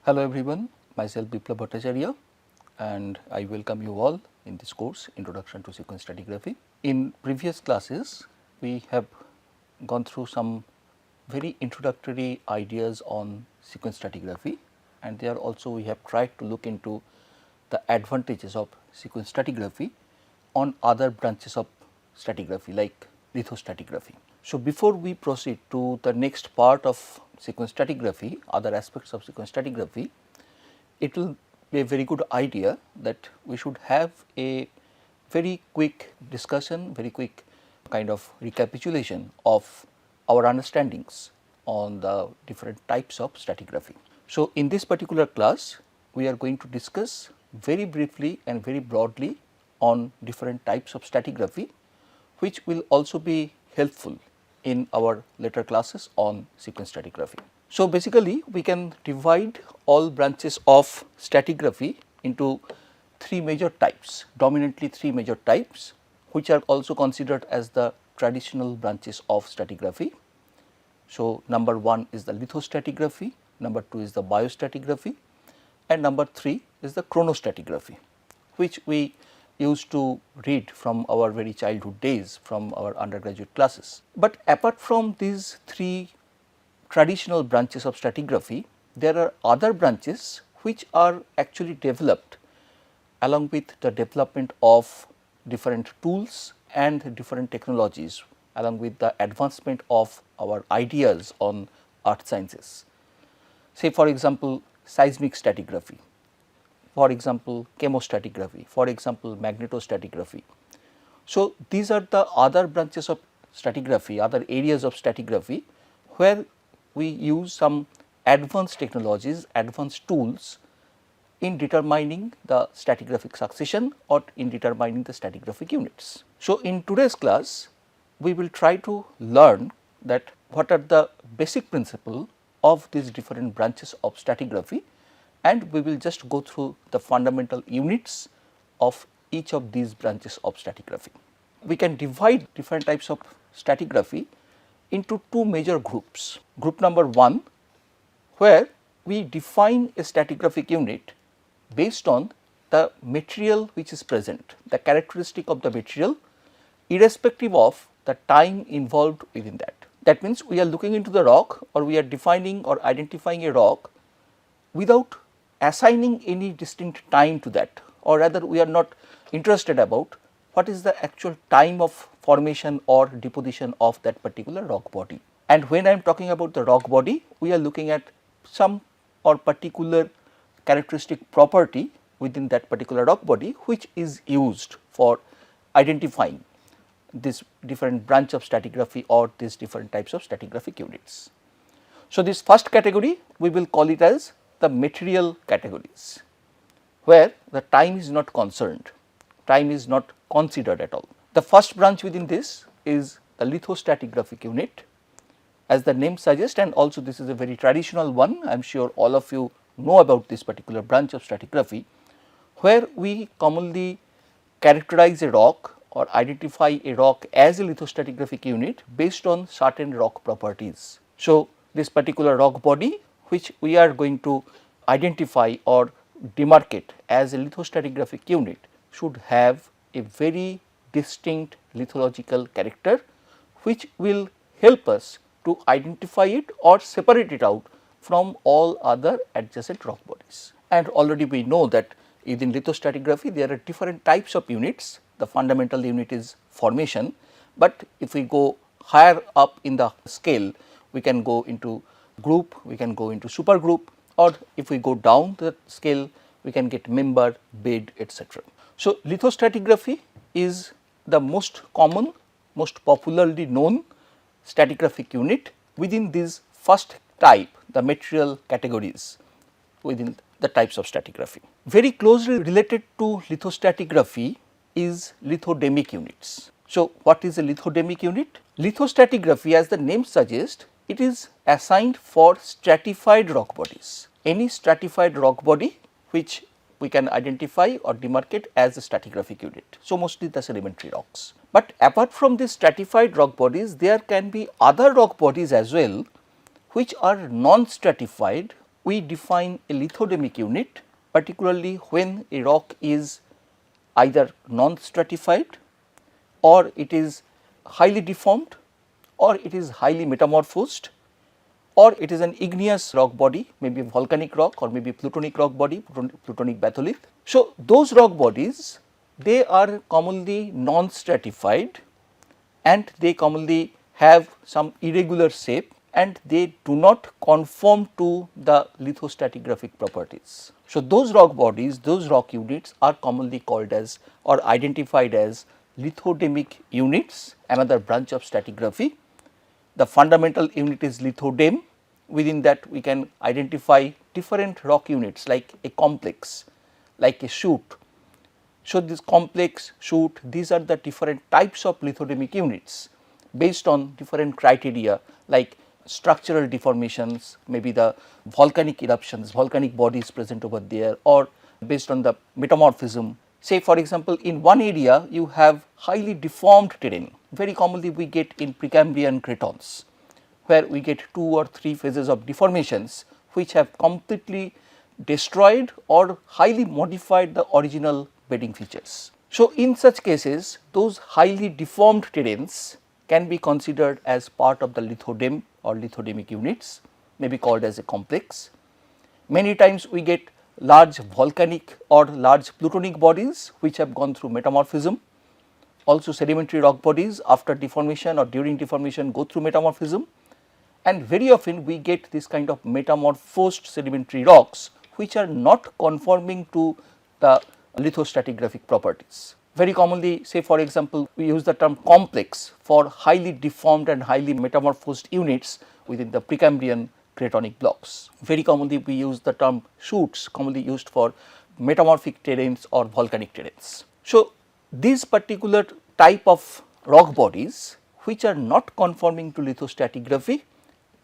Hello everyone, myself Biplab Bhattacharya and I welcome you all in this course Introduction to Sequence Stratigraphy. In previous classes we have gone through some very introductory ideas on sequence stratigraphy, and there also we have tried to look into the advantages of sequence stratigraphy on other branches of stratigraphy like lithostratigraphy. So, before we proceed to the next part of sequence stratigraphy, other aspects of sequence stratigraphy, it will be a very good idea that we should have a very quick discussion, very quick kind of recapitulation of our understandings on the different types of stratigraphy. So, in this particular class, we are going to discuss very briefly and very broadly on different types of stratigraphy, which will also be helpful in our later classes on sequence stratigraphy. So, basically we can divide all branches of stratigraphy into three major types, dominantly three major types, which are also considered as the traditional branches of stratigraphy. So, number 1 is the lithostratigraphy, number 2 is the biostratigraphy, and number 3 is the chronostratigraphy, which we used to read from our very childhood days from our undergraduate classes. But apart from these three traditional branches of stratigraphy, there are other branches which are actually developed along with the development of different tools and different technologies, along with the advancement of our ideas on earth sciences. Say for example, seismic stratigraphy, for example chemostratigraphy, for example magnetostratigraphy. So, these are the other branches of stratigraphy, other areas of stratigraphy where we use some advanced technologies, advanced tools in determining the stratigraphic succession or in determining the stratigraphic units. So, in today's class we will try to learn that what are the basic principle of these different branches of stratigraphy, and we will just go through the fundamental units of each of these branches of stratigraphy. We can divide different types of stratigraphy into two major groups. Group number 1, where we define a stratigraphic unit based on the material which is present, the characteristic of the material irrespective of the time involved within that. That means, we are looking into the rock or we are defining or identifying a rock without assigning any distinct time to that, or rather we are not interested about what is the actual time of formation or deposition of that particular rock body. And when I am talking about the rock body, we are looking at some or particular characteristic property within that particular rock body which is used for identifying this different branch of stratigraphy or these different types of stratigraphic units. So, this first category we will call it as the material categories, where the time is not concerned, time is not considered at all. The first branch within this is the lithostratigraphic unit, as the name suggests, and also this is a very traditional one. I am sure all of you know about this particular branch of stratigraphy, where we commonly characterize a rock or identify a rock as a lithostratigraphic unit based on certain rock properties. So, this particular rock body which we are going to identify or demarcate as a lithostratigraphic unit should have a very distinct lithological character, which will help us to identify it or separate it out from all other adjacent rock bodies. And already we know that within lithostratigraphy there are different types of units. The fundamental unit is formation, but if we go higher up in the scale, we can go into group, we can go into supergroup, or if we go down the scale, we can get member, bed, etc. So, lithostratigraphy is the most common, most popularly known stratigraphic unit within this first type, the material categories within the types of stratigraphy. Very closely related to lithostratigraphy is lithodemic units. So, what is a lithodemic unit? Lithostratigraphy, as the name suggests, it is assigned for stratified rock bodies. Any stratified rock body which we can identify or demarcate as a stratigraphic unit. So, mostly the sedimentary rocks. But apart from these stratified rock bodies, there can be other rock bodies as well which are non-stratified we define a lithodemic unit particularly when a rock is either non-stratified or it is highly deformed or it is highly metamorphosed or it is an igneous rock body, maybe a volcanic rock or maybe plutonic rock body, plutonic batholith. So, those rock bodies, they are commonly non-stratified and they commonly have some irregular shape and they do not conform to the lithostratigraphic properties. So, those rock bodies, those rock units are commonly called as or identified as lithodemic units, another branch of stratigraphy. The fundamental unit is lithodem. Within that we can identify different rock units like a complex, like a shoot. So, this complex, shoot, these are the different types of lithodemic units based on different criteria like structural deformations, maybe the volcanic eruptions, volcanic bodies present over there, or based on the metamorphism. Say for example, in one area you have highly deformed terrain, very commonly we get in Precambrian cratons, where we get 2 or 3 phases of deformations which have completely destroyed or highly modified the original bedding features. So, in such cases those highly deformed terrains can be considered as part of the lithodem or lithodemic units, may be called as a complex. Many times we get large volcanic or large plutonic bodies which have gone through metamorphism. Also sedimentary rock bodies after deformation or during deformation go through metamorphism, and very often we get this kind of metamorphosed sedimentary rocks which are not conforming to the lithostratigraphic properties. Very commonly, say for example, we use the term complex for highly deformed and highly metamorphosed units within the Precambrian cratonic blocks. Very commonly we use the term shoots, commonly used for metamorphic terrains or volcanic terrains. So, these particular type of rock bodies which are not conforming to lithostratigraphy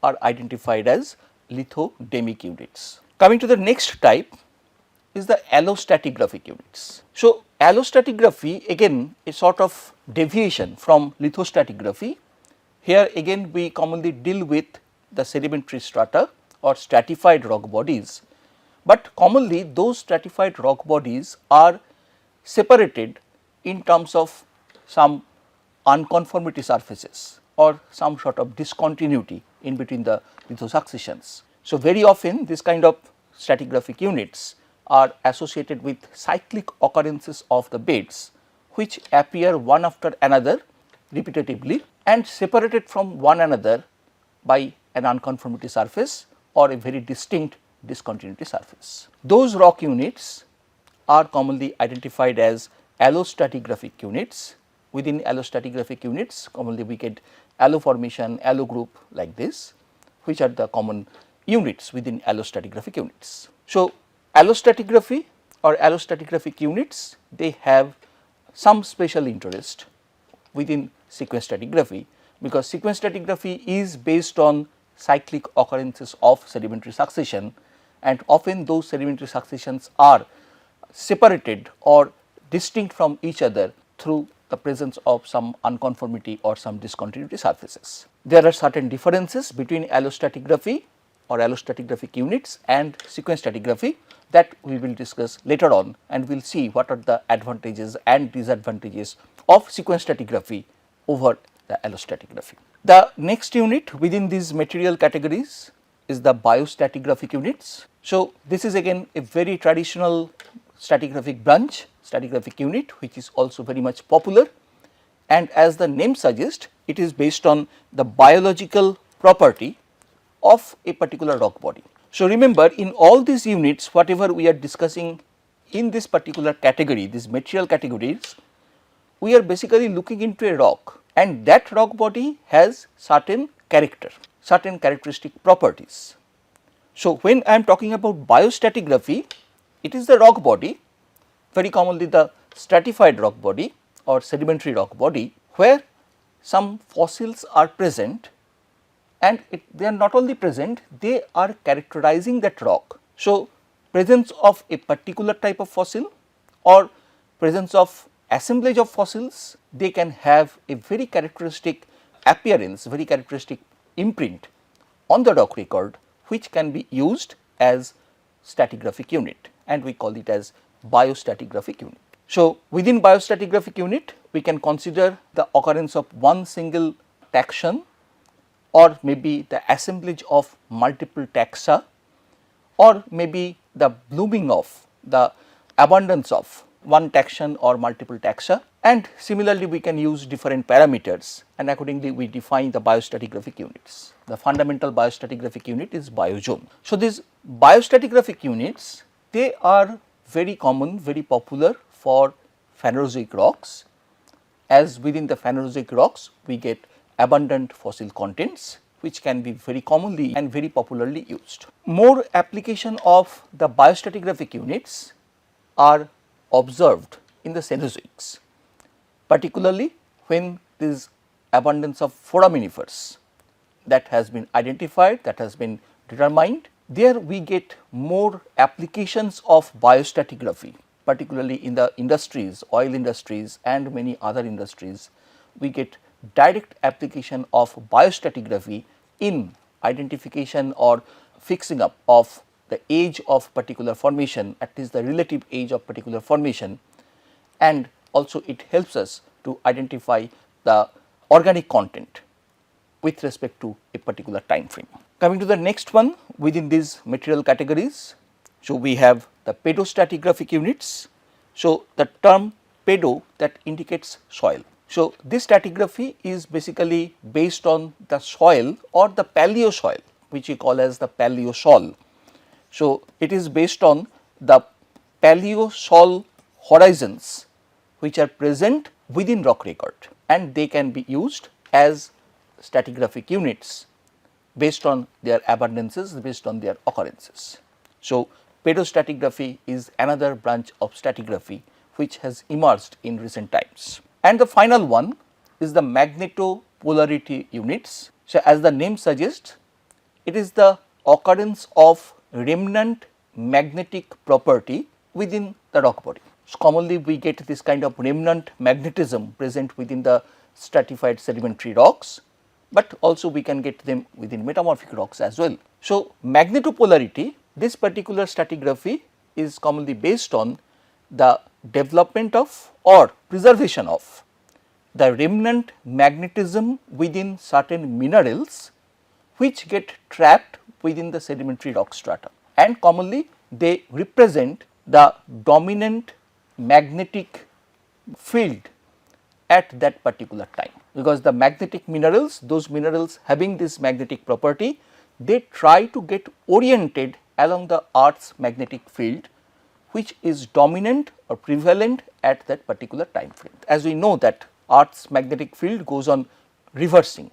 are identified as lithodemic units. Coming to the next type is the allostratigraphic units. So, allostratigraphy again a sort of deviation from lithostratigraphy. Here again we commonly deal with the sedimentary strata or stratified rock bodies, but commonly those stratified rock bodies are separated in terms of some unconformity surfaces or some sort of discontinuity in between the lithosuccessions. So, very often this kind of stratigraphic units are associated with cyclic occurrences of the beds which appear one after another repetitively and separated from one another by an unconformity surface or a very distinct discontinuity surface. Those rock units are commonly identified as allostratigraphic units. Within allostratigraphic units commonly we get allo formation, allo group like this, which are the common units within allostratigraphic units. So, allostratigraphy or allostratigraphic units, they have some special interest within sequence stratigraphy, because sequence stratigraphy is based on cyclic occurrences of sedimentary succession, and often those sedimentary successions are separated or distinct from each other through the presence of some unconformity or some discontinuity surfaces. There are certain differences between allostratigraphy or allostratigraphic units and sequence stratigraphy that we will discuss later on, and we will see what are the advantages and disadvantages of sequence stratigraphy over the allostratigraphy. The next unit within these material categories is the biostratigraphic units. So, this is again a very traditional stratigraphic branch, stratigraphic unit, which is also very much popular, and as the name suggests, it is based on the biological property of a particular rock body. So, remember in all these units whatever we are discussing in this particular category, these material categories, we are basically looking into a rock, and that rock body has certain character, certain characteristic properties. So, when I am talking about biostratigraphy, it is the rock body, very commonly the stratified rock body or sedimentary rock body, where some fossils are present, and they are not only present, they are characterizing that rock. So, presence of a particular type of fossil or presence of assemblage of fossils, they can have a very characteristic appearance, very characteristic imprint on the rock record, which can be used as stratigraphic unit, and we call it as biostratigraphic unit. So, within biostratigraphic unit we can consider the occurrence of one single taxon or maybe the assemblage of multiple taxa, or maybe the blooming of, the abundance of one taxon or multiple taxa, and similarly we can use different parameters, and accordingly we define the biostratigraphic units. The fundamental biostratigraphic unit is biozone. So, these biostratigraphic units, they are very common, very popular for Phanerozoic rocks, as within the Phanerozoic rocks we get abundant fossil contents which can be very commonly and very popularly used. More application of the biostratigraphic units are observed in the Cenozoics, particularly when this abundance of foraminifers that has been identified, that has been determined, there we get more applications of biostratigraphy, particularly in the industries, oil industries and many other industries. We get direct application of biostratigraphy in identification or fixing up of the age of particular formation, at least the relative age of particular formation, and also it helps us to identify the organic content with respect to a particular time frame. Coming to the next one within these material categories, so we have the pedostratigraphic units. So, the term pedo, that indicates soil. So, this stratigraphy is basically based on the soil or the paleosoil, which we call as the paleosol. So, it is based on the paleosol horizons which are present within rock record, and they can be used as stratigraphic units based on their abundances, based on their occurrences. So, pedostratigraphy is another branch of stratigraphy which has emerged in recent times. And the final one is the magnetopolarity units. So, as the name suggests, it is the occurrence of remnant magnetic property within the rock body. So, commonly we get this kind of remnant magnetism present within the stratified sedimentary rocks, but also we can get them within metamorphic rocks as well. So, magnetopolarity, this particular stratigraphy is commonly based on the development of or preservation of the remnant magnetism within certain minerals which get trapped within the sedimentary rock strata, and commonly they represent the dominant magnetic field at that particular time, because the magnetic minerals, those minerals having this magnetic property, they try to get oriented along the earth's magnetic field which is dominant or prevalent at that particular time frame. As we know that earth's magnetic field goes on reversing.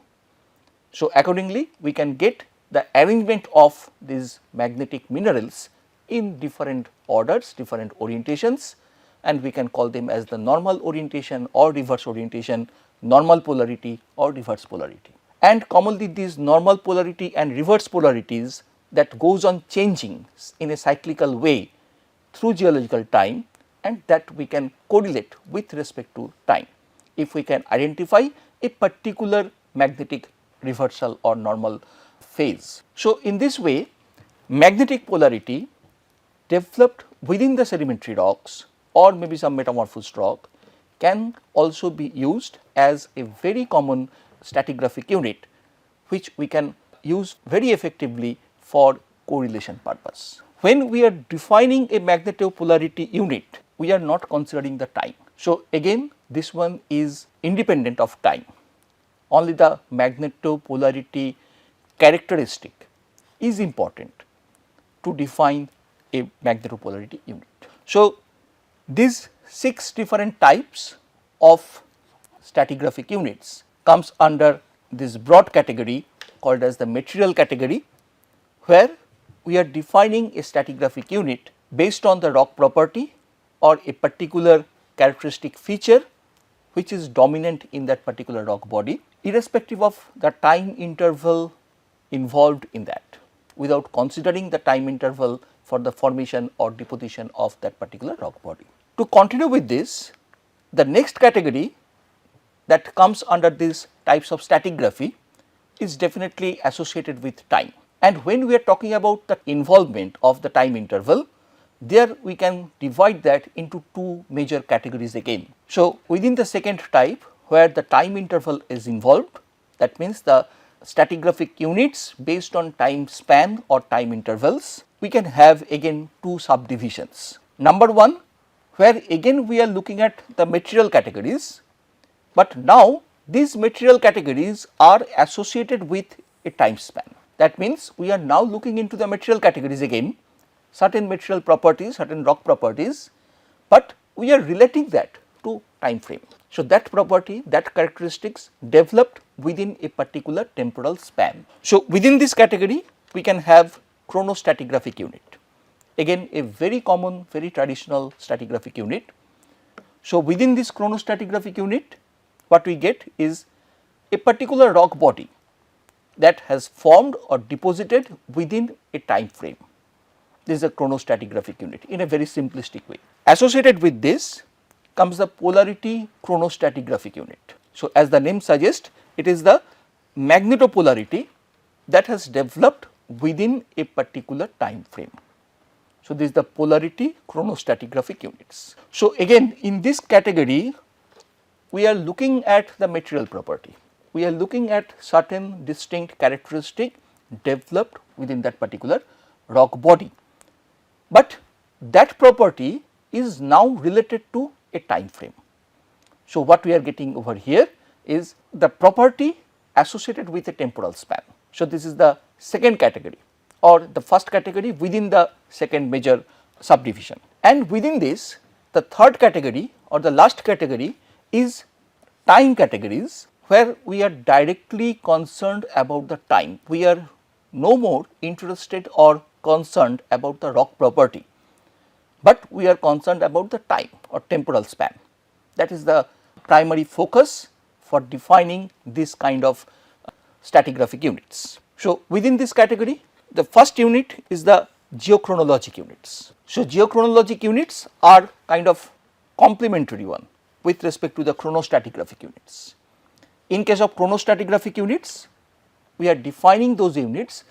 So, accordingly we can get the arrangement of these magnetic minerals in different orders, different orientations, and we can call them as the normal orientation or reverse orientation, normal polarity or reverse polarity. And commonly these normal polarity and reverse polarities that goes on changing in a cyclical way through geological time, and that we can correlate with respect to time if we can identify a particular magnetic reversal or normal phase. So, in this way magnetic polarity developed within the sedimentary rocks or maybe some metamorphosed rock can also be used as a very common stratigraphic unit which we can use very effectively for correlation purpose. When we are defining a magnetopolarity unit, we are not considering the time. So, again this one is independent of time, only the magnetopolarity characteristic is important to define a magnetopolarity unit. So, these 6 different types of stratigraphic units comes under this broad category called as the material category, where we are defining a stratigraphic unit based on the rock property or a particular characteristic feature which is dominant in that particular rock body, irrespective of the time interval involved in that, without considering the time interval for the formation or deposition of that particular rock body. To continue with this, the next category that comes under these types of stratigraphy is definitely associated with time. And when we are talking about the involvement of the time interval, there we can divide that into two major categories again. So, within the second type, where the time interval is involved, that means the stratigraphic units based on time span or time intervals, we can have again two subdivisions. Number one, where again we are looking at the material categories, but now these material categories are associated with a time span. That means we are now looking into the material categories again, certain material properties, certain rock properties, but we are relating that to time frame. So, that property, that characteristics developed within a particular temporal span. So, within this category we can have chronostratigraphic unit, again a very common, very traditional stratigraphic unit. So, within this chronostratigraphic unit, what we get is a particular rock body that has formed or deposited within a time frame. This is a chronostratigraphic unit in a very simplistic way. Associated with this comes the polarity chronostratigraphic unit. So, as the name suggests, it is the magnetopolarity that has developed within a particular time frame. So, this is the polarity chronostratigraphic units. So, again in this category we are looking at the material property, we are looking at certain distinct characteristic developed within that particular rock body, but that property is now related to a time frame. So, what we are getting over here is the property associated with a temporal span. So, this is the second category or the first category within the second major subdivision, and within this the third category or the last category is time categories, where we are directly concerned about the time. We are no more interested or concerned about the rock property, but we are concerned about the time or temporal span. That is the primary focus for defining this kind of stratigraphic units. So, within this category, the first unit is the geochronologic units. So, geochronologic units are kind of complementary one with respect to the chronostratigraphic units. In case of chronostratigraphic units, we are defining those units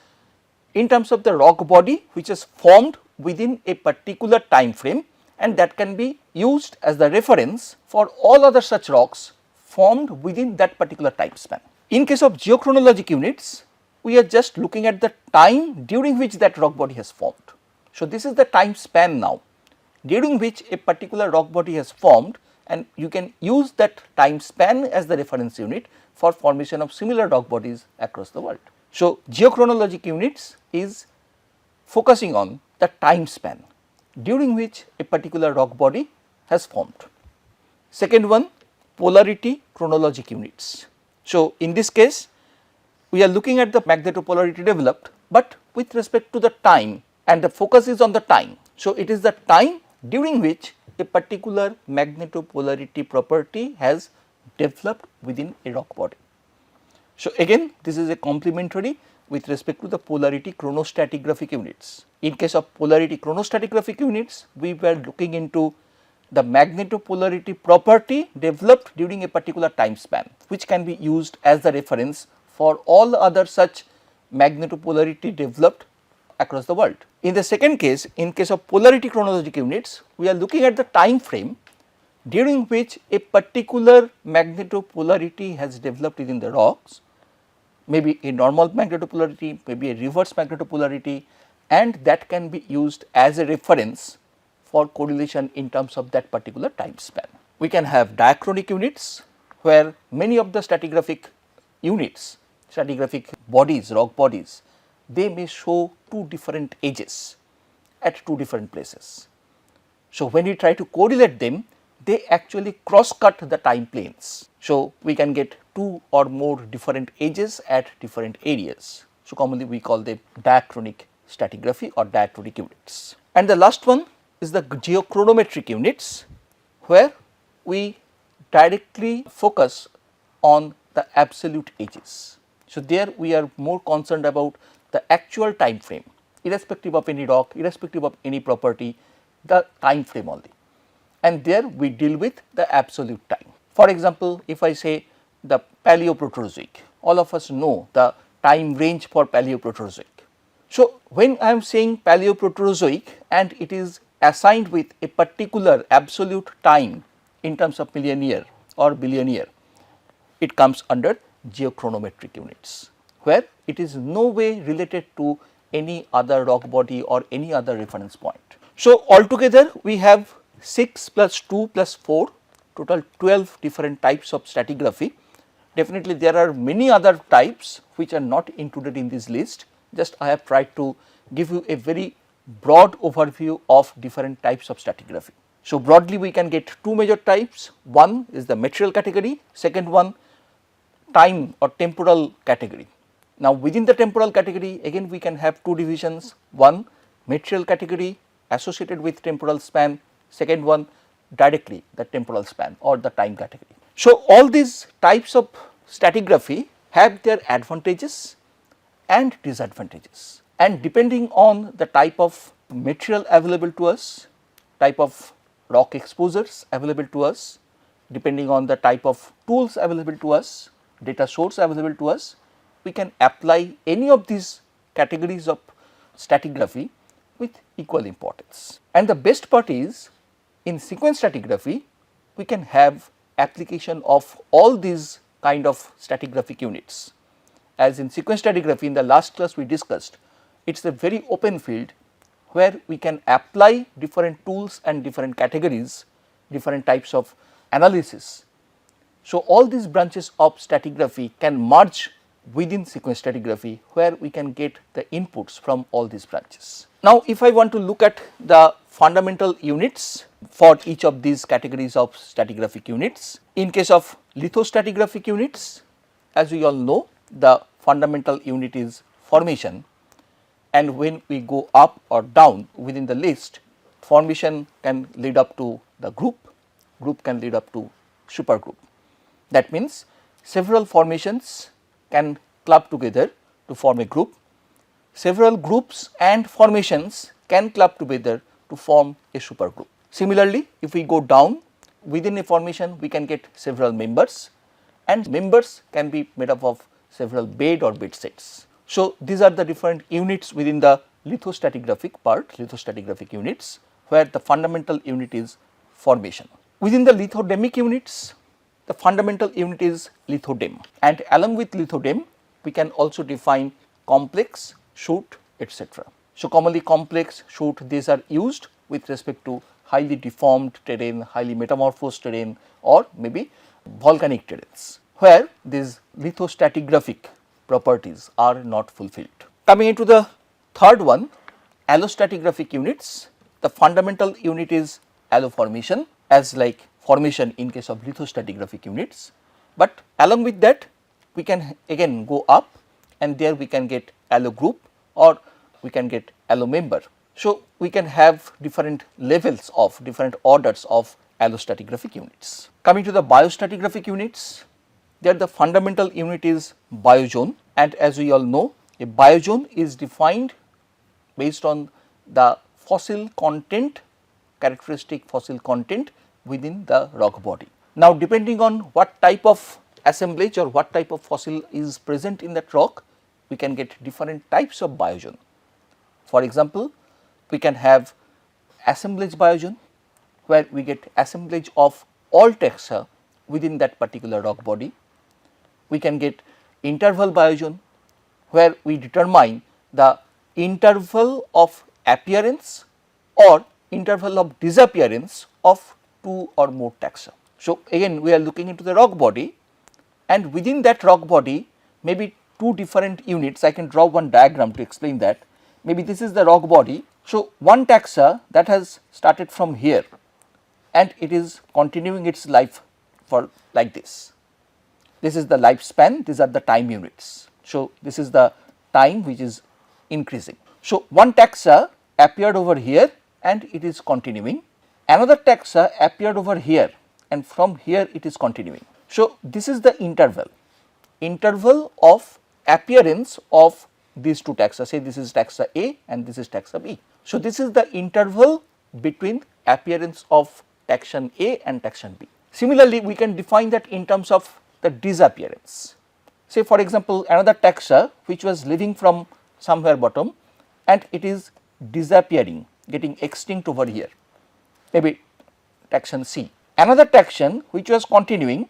in terms of the rock body which is formed within a particular time frame, and that can be used as the reference for all other such rocks formed within that particular time span. In case of geochronologic units, we are just looking at the time during which that rock body has formed. So, this is the time span now during which a particular rock body has formed, and you can use that time span as the reference unit for formation of similar rock bodies across the world. So, geochronologic units is focusing on the time span during which a particular rock body has formed. Second one, polarity chronologic units. So, in this case we are looking at the magnetopolarity developed, but with respect to the time, and the focus is on the time. So, it is the time during which a particular magnetopolarity property has developed within a rock body. So, again this is a complementary with respect to the polarity chronostratigraphic units. In case of polarity chronostratigraphic units, we were looking into the magnetopolarity property developed during a particular time span, which can be used as the reference for all other such magnetopolarity developed across the world. In the second case, in case of polarity chronologic units, we are looking at the time frame during which a particular magnetopolarity has developed within the rocks, maybe a normal magnetopolarity, maybe a reverse magnetopolarity, and that can be used as a reference for correlation in terms of that particular time span. We can have diachronic units, where many of the stratigraphic units, stratigraphic bodies, rock bodies, they may show two different ages at two different places. So, when we try to correlate them, they actually cross cut the time planes. So, we can get two or more different ages at different areas. So, commonly we call them diachronic stratigraphy or diachronic units. And the last one is the geochronometric units, where we directly focus on the absolute ages. So, there we are more concerned about the actual time frame, irrespective of any rock, irrespective of any property, the time frame only, and there we deal with the absolute time. For example, if I say the Paleoproterozoic, all of us know the time range for Paleoproterozoic. So, when I am saying Paleoproterozoic and it is assigned with a particular absolute time in terms of million year or billion year, it comes under geochronometric units, where it is no way related to any other rock body or any other reference point. So, altogether we have 6 plus 2 plus 4, total 12 different types of stratigraphy. Definitely there are many other types which are not included in this list, just I have tried to give you a very broad overview of different types of stratigraphy. So, broadly we can get two major types, one is the material category, second one time or temporal category. Now, within the temporal category again we can have two divisions, one material category associated with temporal span, second one directly the temporal span or the time category. So, all these types of stratigraphy have their advantages and disadvantages, and depending on the type of material available to us, type of rock exposures available to us, depending on the type of tools available to us, data source available to us, we can apply any of these categories of stratigraphy with equal importance. And the best part is, in sequence stratigraphy we can have application of all these kind of stratigraphic units. As in sequence stratigraphy in the last class we discussed, it is a very open field where we can apply different tools and different categories, different types of analysis. So, all these branches of stratigraphy can merge within sequence stratigraphy, where we can get the inputs from all these branches. Now, if I want to look at the fundamental units for each of these categories of stratigraphic units, in case of lithostratigraphic units, as we all know, the fundamental unit is formation, and when we go up or down within the list, formation can lead up to the group, group can lead up to supergroup. That means, several formations can club together to form a group, several groups and formations can club together to form a supergroup. Similarly, if we go down within a formation, we can get several members, and members can be made up of several bed or bed sets. So, these are the different units within the lithostratigraphic part, lithostratigraphic units, where the fundamental unit is formation. Within the lithodemic units, the fundamental unit is lithodem, and along with lithodem we can also define complex, shoot, etc. So, commonly complex, shoot, these are used with respect to highly deformed terrain, highly metamorphosed terrain, or maybe volcanic terrains, where these lithostratigraphic properties are not fulfilled. Coming into the third one, allostratigraphic units, the fundamental unit is alloformation, as like formation in case of lithostratigraphic units, but along with that we can again go up, and there we can get allogroup or we can get allomember. So, we can have different levels of different orders of allostratigraphic units. Coming to the biostratigraphic units, there the fundamental unit is biozone, and as we all know, a biozone is defined based on the fossil content, characteristic fossil content within the rock body. Now, depending on what type of assemblage or what type of fossil is present in that rock, we can get different types of biozone. For example, we can have assemblage biozone, where we get assemblage of all taxa within that particular rock body. We can get interval biozone, where we determine the interval of appearance or interval of disappearance of two or more taxa. So, again we are looking into the rock body, and within that rock body maybe two different units. I can draw one diagram to explain that. Maybe this is the rock body. So, one taxa that has started from here and it is continuing its life for like this. This is the lifespan, these are the time units. So, this is the time which is increasing. So, one taxa appeared over here and it is continuing, another taxa appeared over here and from here it is continuing. So, this is the interval of appearance of these two taxa, say this is taxa A and this is taxa B. So, this is the interval between appearance of taxon A and taxon B. Similarly, we can define that in terms of the disappearance. Say for example, another taxa which was living from somewhere bottom and it is disappearing, getting extinct over here, maybe taxon C. Another taxon which was continuing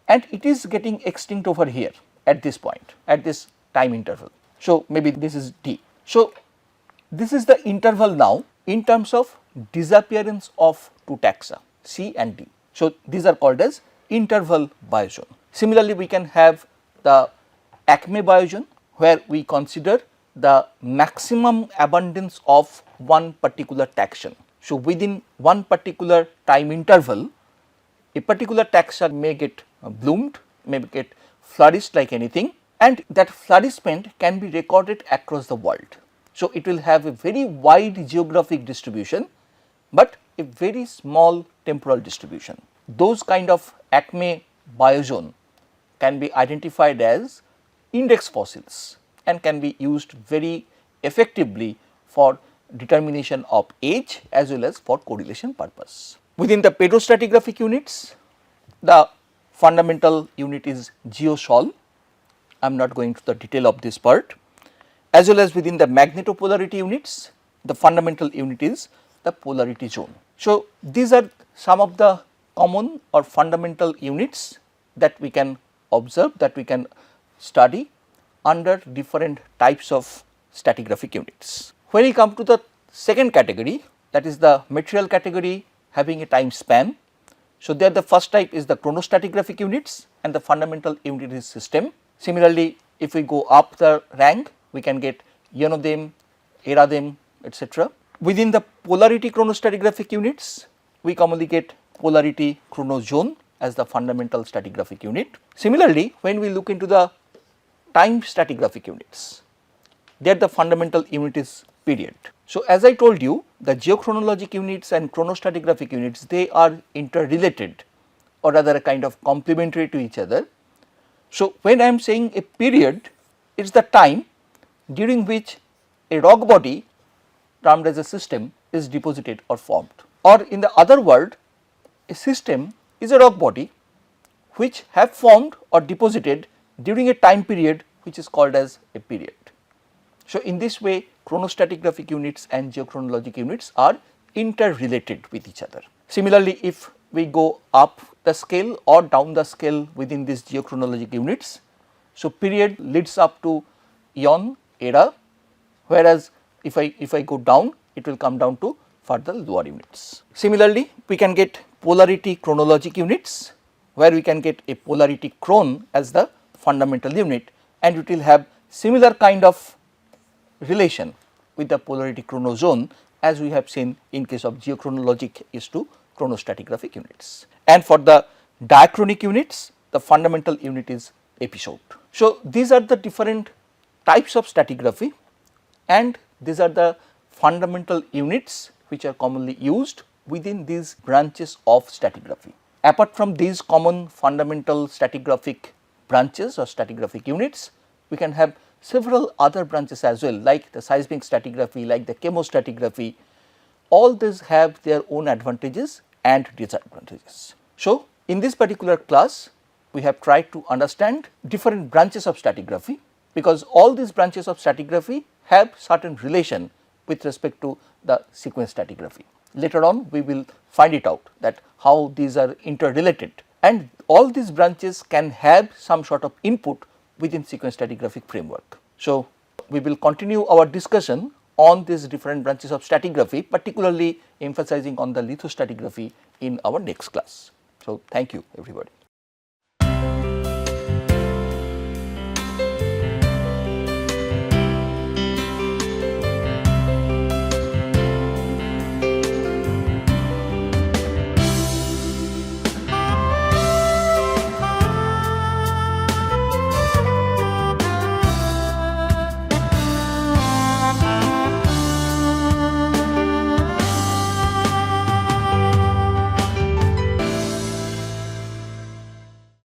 and it is getting extinct over here at this point, at this time interval. So, maybe this is D. So, this is the interval now in terms of disappearance of two taxa C and D. So, these are called as interval biozone. Similarly, we can have the Acme biozone where we consider the maximum abundance of one particular taxon. So, within one particular time interval, a particular taxa may get bloomed, may get flourished like anything, and that flourishment can be recorded across the world. So, it will have a very wide geographic distribution, but a very small temporal distribution. Those kind of Acme biozone can be identified as index fossils and can be used very effectively for determination of age as well as for correlation purpose. Within the pedostratigraphic units, the fundamental unit is geosol. I am not going to the detail of this part. As well as within the magnetopolarity units, the fundamental unit is the polarity zone. So, these are some of the common or fundamental units that we can observe, that we can study under different types of stratigraphic units. When we come to the second category, that is the material category having a time span. So, there the first type is the chronostratigraphic units and the fundamental unit is system. Similarly, if we go up the rank, we can get Ionodem, Eradem, etc. Within the polarity chronostratigraphic units, we commonly get polarity chronozone as the fundamental stratigraphic unit. Similarly, when we look into the time stratigraphic units, there the fundamental unit is period. So, as I told you, the geochronologic units and chronostratigraphic units, they are interrelated or rather a kind of complementary to each other. So, when I am saying a period, it is the time during which a rock body termed as a system is deposited or formed, or in the other word, a system is a rock body which have formed or deposited during a time period which is called as a period. So, in this way chronostratigraphic units and geochronologic units are interrelated with each other. Similarly, if we go up the scale or down the scale within these geochronologic units, so period leads up to eon, era, whereas if I go down, it will come down to further lower units. Similarly, we can get polarity chronologic units where we can get a polarity chron as the fundamental unit, and it will have similar kind of relation with the polarity chronozone as we have seen in case of geochronologic is to chronostratigraphic units. And for the diachronic units, the fundamental unit is episode. So, these are the different types of stratigraphy and these are the fundamental units which are commonly used within these branches of stratigraphy. Apart from these common fundamental stratigraphic branches or stratigraphic units, we can have several other branches as well, like the seismic stratigraphy, like the chemostratigraphy. All these have their own advantages and disadvantages. So, in this particular class, we have tried to understand different branches of stratigraphy, because all these branches of stratigraphy have certain relation with respect to the sequence stratigraphy. Later on, we will find it out that how these are interrelated, and all these branches can have some sort of input within sequence stratigraphic framework. So, we will continue our discussion on these different branches of stratigraphy, particularly emphasizing on the lithostratigraphy in our next class. So, thank you everybody.